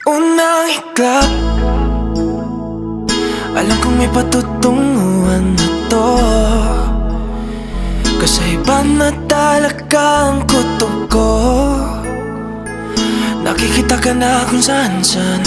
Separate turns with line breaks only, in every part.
Unang iglap, alam kong may patutunguhan na to, kasi iba na talaga ang kutob ko. Nakikita ka na kung saan-saan,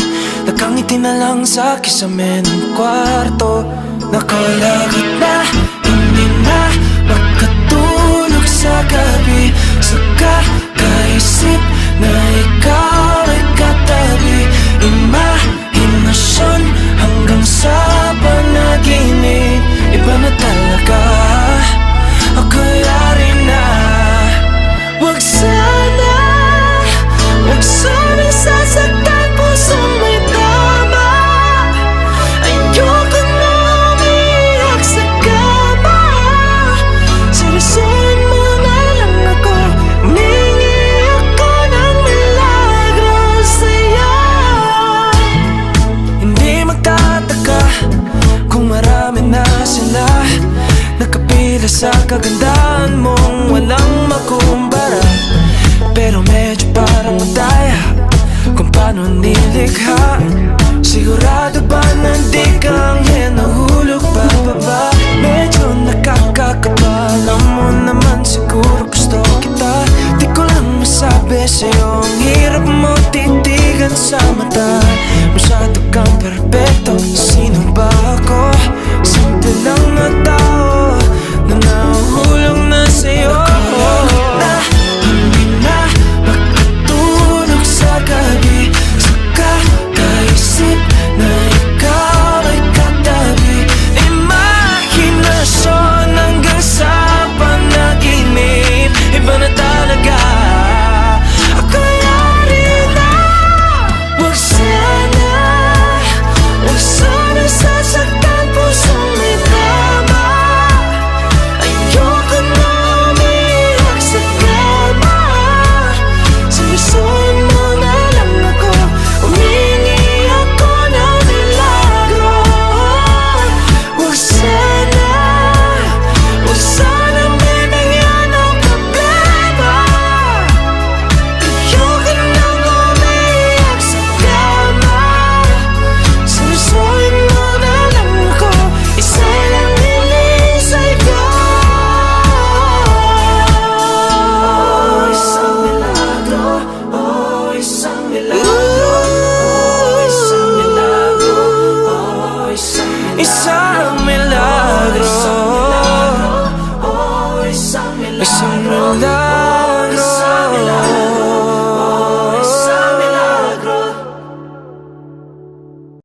nakangiti na lang sa kisame ng kwarto. Nakalagot na, hindi na makatulog sa gabi, sa kakaisip na ikaw ay katabi. Imahinasyon hanggang sa panaginip, iba na talaga, ako'y yari na. Wag sana, wag sana sasaktan pusong may tama. Ayoko na umiyak sa kama. Seryosohin mo na lang ako, humingi ako ng milagro sa'yo. Hindi magtataka kung marami na sila nakapila sa kagandahan mong walang makumbara, pero medyo parang madaya kung paano nilikha. Sigurado ba na di kang nahulog bababa? Medyo nakakakaba, alam mo naman siguro gusto kita. Di ko lang masabi sa'yo ang